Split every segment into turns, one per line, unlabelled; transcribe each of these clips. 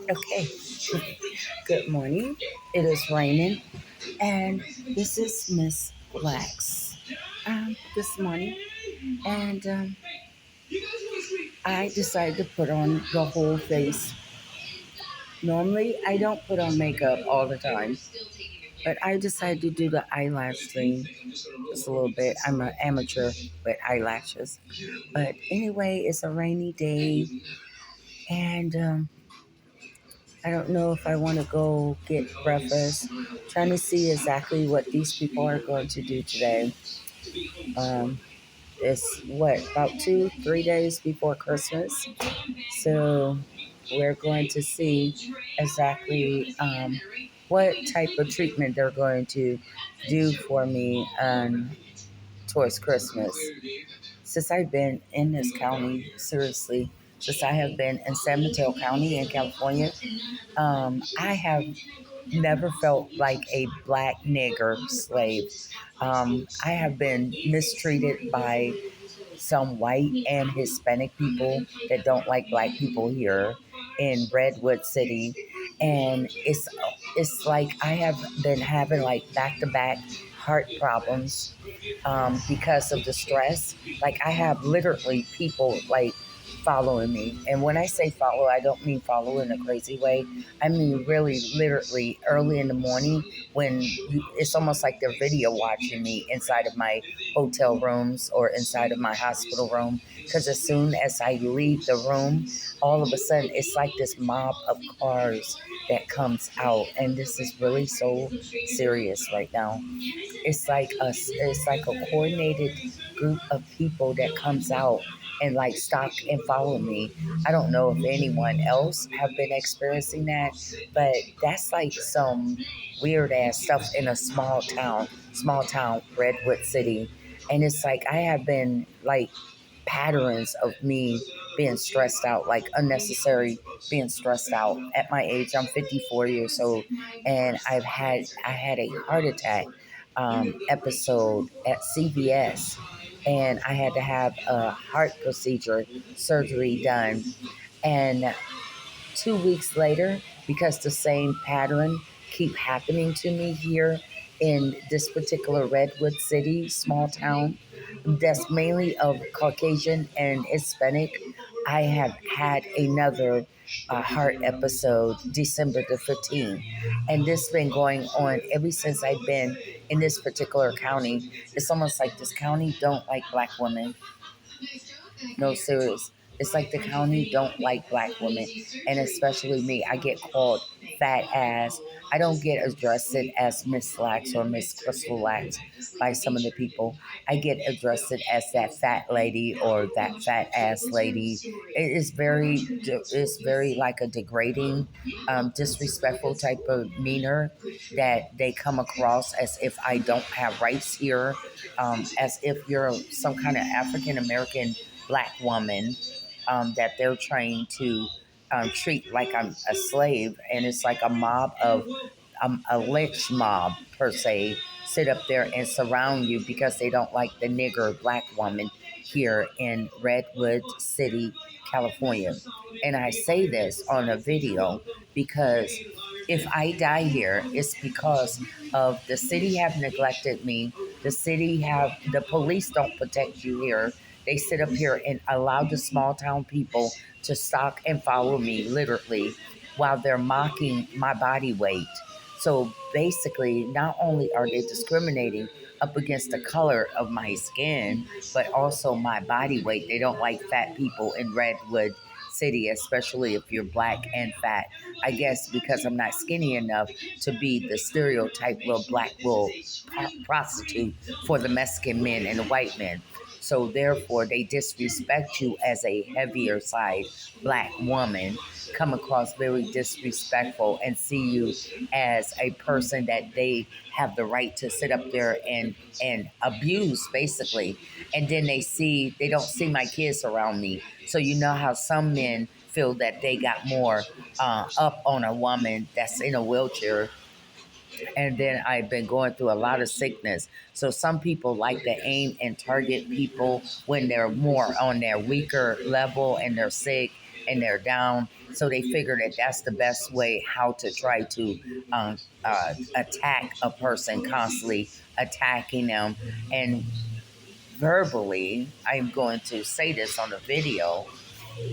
Okay, good morning. It is raining, and this is Miss Black's this morning. And I decided to put on the whole face. Normally, I don't put on makeup all the time, but I decided to do the eyelash thing just a little bit. I'm an amateur with eyelashes. But anyway, it's a rainy day, and I don't know if I want to go get breakfast. Trying to see exactly what these people are going to do today. Um, it's what, about 3 days before Christmas. So we're going to see exactly what type of treatment they're going to do for me towards Christmas. Since I've been in this county, seriously, since I have been in San Mateo County in California, I have never felt like a black nigger slave. I have been mistreated by some white and Hispanic people that don't like black people here in Redwood City, and it's like I have been having like back to back heart problems because of the stress. Like I have literally people like following me, and when I say follow, I don't mean follow in a crazy way. I mean really, literally early in the morning when it's almost like they're video watching me inside of my hotel rooms or inside of my hospital room. Because as soon as I leave the room, all of a sudden it's like this mob of cars that comes out, and this is really so serious right now. It's like a coordinated group of people that comes out and like stop and follow me. I don't know if anyone else have been experiencing that, but that's like some weird ass stuff in a small town, Redwood City. And it's like I have been like patterns of me being stressed out, like unnecessary being stressed out. At my age, I'm 54 years old, and I had a heart attack episode at CVS, and I had to have a heart procedure surgery done. And 2 weeks later, because the same pattern keep happening to me here in this particular Redwood City, small town, that's mainly of Caucasian and Hispanic, I have had another heart episode December the 15th. And this has been going on ever since I've been in this particular county. It's almost like this county don't like black women. No, serious. It's like the county don't like black women, and especially me. I get called fat ass. I don't get addressed as Miss Lax or Miss Crystal Lax by some of the people. I get addressed as that fat lady or that fat ass lady. It's very like a degrading, disrespectful type of demeanor that they come across as if I don't have rights here, as if you're some kind of African American black woman that they're trying to treat like I'm a slave. And it's like a mob of a lynch mob per se sit up there and surround you because they don't like the nigger black woman here in Redwood City, California. And I say this on a video because if I die here, it's because of the city have neglected me. The police don't protect you here. They sit up here and allow the small town people to stalk and follow me literally while they're mocking my body weight. So basically, not only are they discriminating up against the color of my skin, but also my body weight. They don't like fat people in Redwood City, especially if you're black and fat. I guess because I'm not skinny enough to be the stereotype little black little prostitute for the Mexican men and the white men. So therefore, they disrespect you as a heavier side black woman, come across very disrespectful, and see you as a person that they have the right to sit up there and abuse, basically. And then they don't see my kids around me. So you know how some men feel that they got more up on a woman that's in a wheelchair. And then I've been going through a lot of sickness. So some people like to aim and target people when they're more on their weaker level and they're sick and they're down. So they figure that that's the best way how to try to attack a person, constantly attacking them. And verbally, I'm going to say this on the video,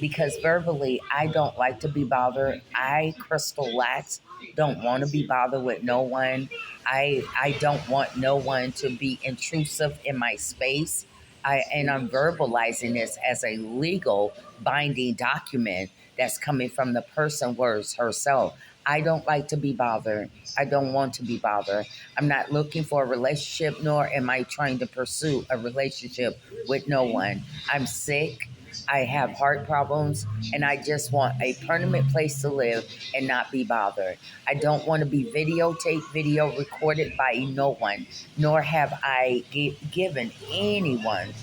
because verbally I don't like to be bothered. I, Crystal Lax, don't want to be bothered with no one. I don't want no one to be intrusive in my space. I'm verbalizing this as a legal binding document that's coming from the person words herself. I don't like to be bothered. I don't want to be bothered. I'm not looking for a relationship, nor am I trying to pursue a relationship with no one. I'm sick. I have heart problems, and I just want a permanent place to live and not be bothered. I don't want to be videotaped, video recorded by no one, nor have I given anyone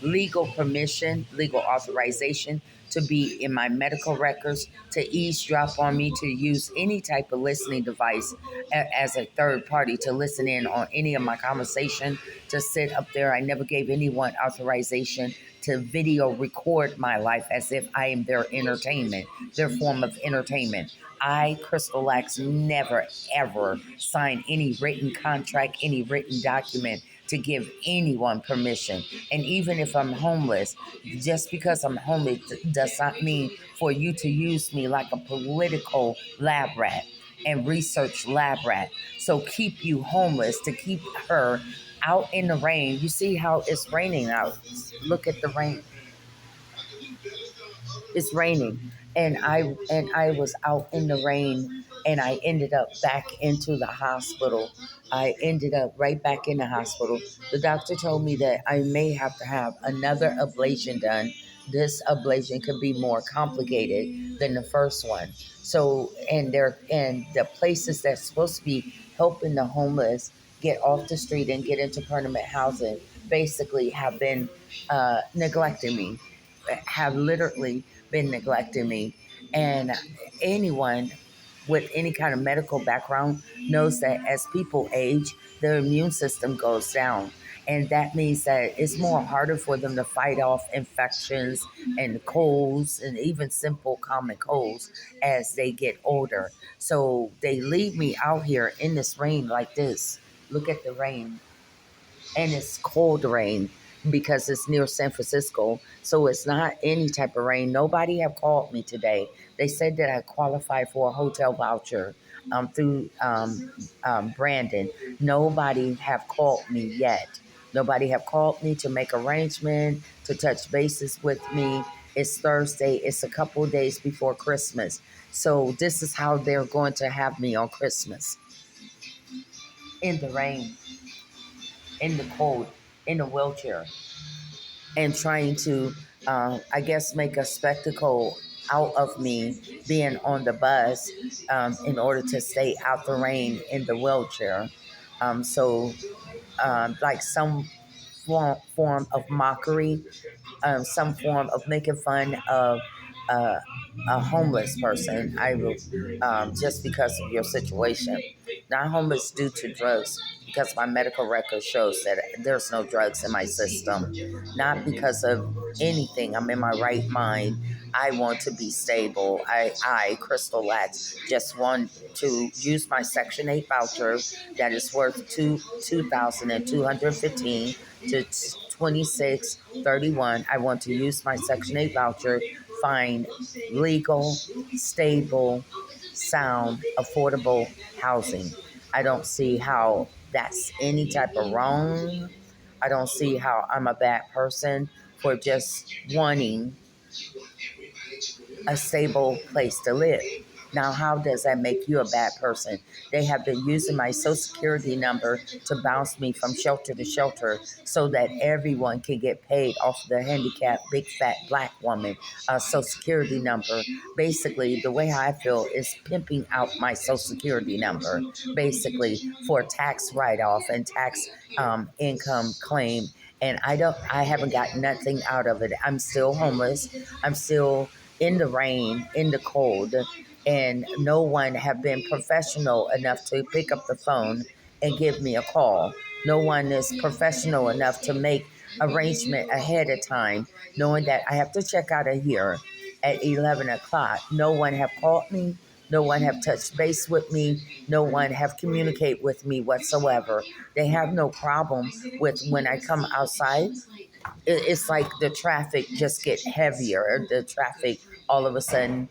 legal permission, legal authorization to be in my medical records, to eavesdrop on me, to use any type of listening device as a third party to listen in on any of my conversation, to sit up there. I never gave anyone authorization to video record my life as if I am their entertainment, their form of entertainment. I, Crystal Lax, never ever signed any written contract, any written document to give anyone permission. And even if I'm homeless, just because I'm homeless does not mean for you to use me like a political lab rat and research lab rat. So keep you homeless, to keep her out in the rain. You see how it's raining out. Look at the rain. It's raining, and I was out in the rain, and I ended up back into the hospital. I ended up right back in the hospital. The doctor told me that I may have to have another ablation done. This ablation could be more complicated than the first one. So, and the places that's supposed to be helping the homeless get off the street and get into permanent housing basically have been neglecting me, have literally been neglecting me. And anyone with any kind of medical background knows that as people age, their immune system goes down. And that means that it's more harder for them to fight off infections and colds and even simple common colds as they get older. So they leave me out here in this rain like this. Look at the rain, and it's cold rain because it's near San Francisco. So it's not any type of rain. Nobody have called me today. They said that I qualify for a hotel voucher through Brandon. Nobody have called me yet. Nobody have called me to make arrangement, to touch bases with me. It's Thursday. It's a couple of days before Christmas. So this is how they're going to have me on Christmas, in the rain, in the cold, in a wheelchair, and trying to, I guess, make a spectacle out of me being on the bus, in order to stay out the rain in the wheelchair. Like some form of mockery, some form of making fun of uh, a homeless person. I will, just because of your situation. Not homeless due to drugs, because my medical record shows that there's no drugs in my system. Not because of anything. I'm in my right mind. I want to be stable. Crystal Lax, just want to use my Section 8 voucher that is worth 2,215 to 2631. I want to use my Section 8 voucher, find legal, stable, sound, affordable housing. I don't see how that's any type of wrong. I don't see how I'm a bad person for just wanting a stable place to live. Now, how does that make you a bad person? They have been using my social security number to bounce me from shelter to shelter so that everyone can get paid off the handicapped, big fat black woman social security number. Basically, the way I feel is pimping out my social security number, basically for tax write off and tax income claim. And I haven't got nothing out of it. I'm still homeless. I'm still in the rain, in the cold, and no one have been professional enough to pick up the phone and give me a call. No one is professional enough to make arrangement ahead of time, knowing that I have to check out of here. at 11 o'clock. No one have called me. No one have touched base with me. No one have communicated with me whatsoever. They have no problem with when I come outside. It's like the traffic just get heavier. The traffic all of a sudden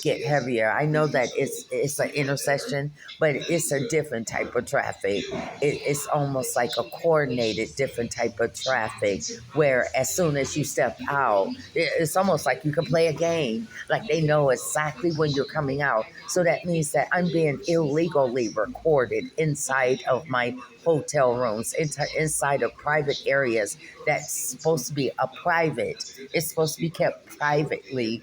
get heavier. I know that it's an intersection, but it's a different type of traffic. It's almost like a coordinated different type of traffic where as soon as you step out, it's almost like you can play a game. Like they know exactly when you're coming out. So that means that I'm being illegally recorded inside of my hotel rooms, inside of private areas that's supposed to be a private. It's supposed to be kept privately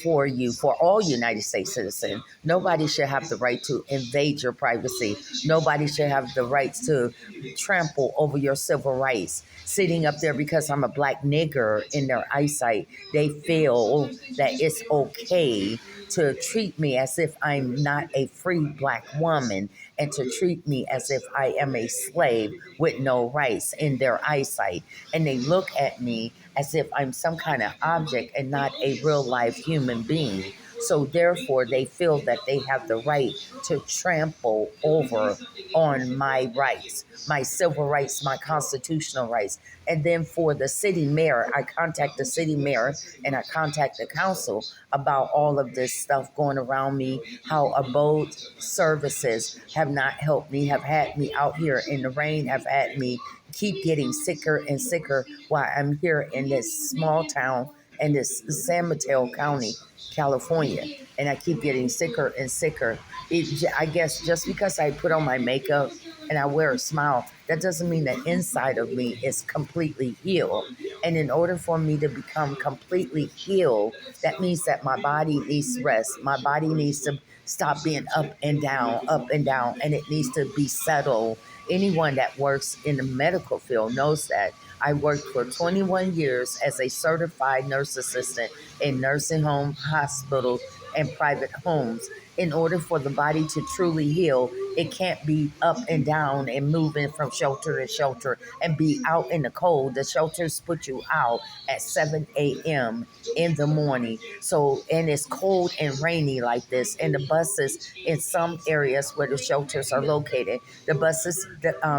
for you, for all United States citizens. Nobody should have the right to invade your privacy. Nobody should have the right to trample over your civil rights. Sitting up there because I'm a black nigger in their eyesight, they feel that it's okay to treat me as if I'm not a free black woman and to treat me as if I am a slave with no rights in their eyesight. And they look at me as if I'm some kind of object and not a real life human being. So therefore, they feel that they have the right to trample over on my rights, my civil rights, my constitutional rights. And then for the city mayor, I contact the city mayor and I contact the council about all of this stuff going around me, how abode services have not helped me, have had me out here in the rain, have had me keep getting sicker and sicker while I'm here in this small town in this San Mateo County, California. And I keep getting sicker and sicker. I guess just because I put on my makeup and I wear a smile, that doesn't mean that inside of me is completely healed. And in order for me to become completely healed, that means that my body needs rest. My body needs to stop being up and down, and it needs to be settled. Anyone that works in the medical field knows that. I worked for 21 years as a certified nurse assistant in nursing home, hospitals, and private homes. In order for the body to truly heal, it can't be up and down and moving from shelter to shelter and be out in the cold. The shelters put you out at 7 a.m. in the morning. So, and it's cold and rainy like this. And the buses in some areas where the shelters are located, the buses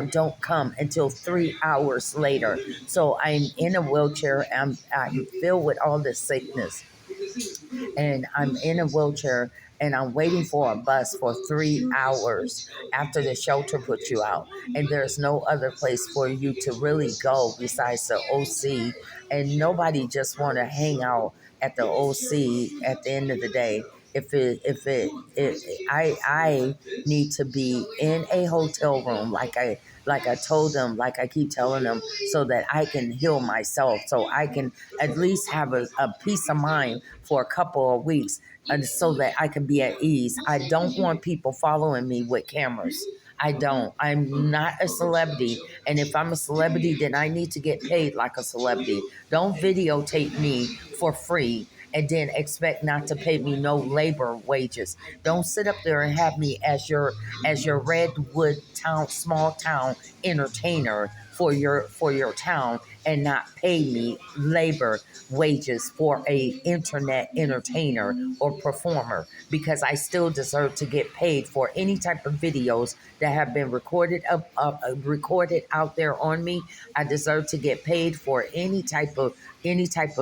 don't come until 3 hours later. So I'm in a wheelchair. I'm filled with all this sickness and I'm in a wheelchair and I'm waiting for a bus for 3 hours after the shelter puts you out. And there's no other place for you to really go besides the OC. And nobody just want to hang out at the OC at the end of the day. I need to be in a hotel room like I told them, like I keep telling them, so that I can heal myself, so I can at least have a peace of mind for a couple of weeks, so that I can be at ease. I don't want people following me with cameras. I don't. I'm not a celebrity. And if I'm a celebrity, then I need to get paid like a celebrity. Don't videotape me for free and then expect not to pay me no labor wages. Don't sit up there and have me as your Redwood town small town entertainer for your town and not pay me labor wages for a internet entertainer or performer, because I still deserve to get paid for any type of videos that have been recorded out there on me. I deserve to get paid for any type of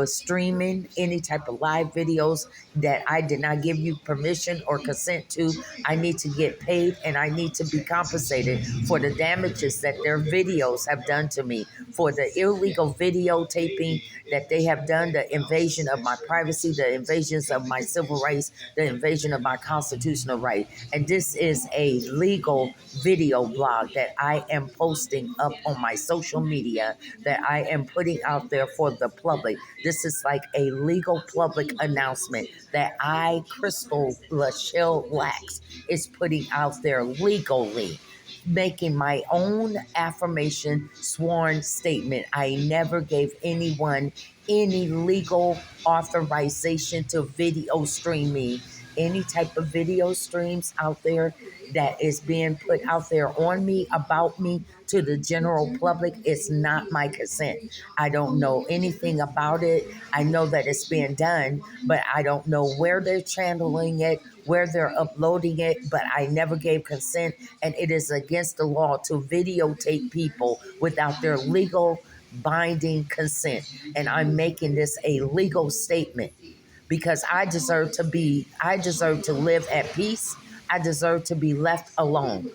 streaming, any type of live videos that I did not give you permission or consent to. I need to get paid and I need to be compensated for the damages that their videos have done to me, for the illegal videotaping that they have done, the invasion of my privacy, the invasions of my civil rights, the invasion of my constitutional right. And this is a legal video blog that I am posting up on my social media, that I am putting out there for the public. This is like a legal public announcement that I, Crystal Lashelle Lax, is putting out there legally, making my own affirmation sworn statement. I never gave anyone any legal authorization to video stream me. Any type of video streams out there, that is being put out there on me, about me, to the general public is not my consent. I don't know anything about it. I know that it's being done, but I don't know where they're channeling it, where they're uploading it, but I never gave consent, and it is against the law to videotape people without their legal binding consent. And I'm making this a legal statement because I deserve to live at peace. I deserve to be left alone.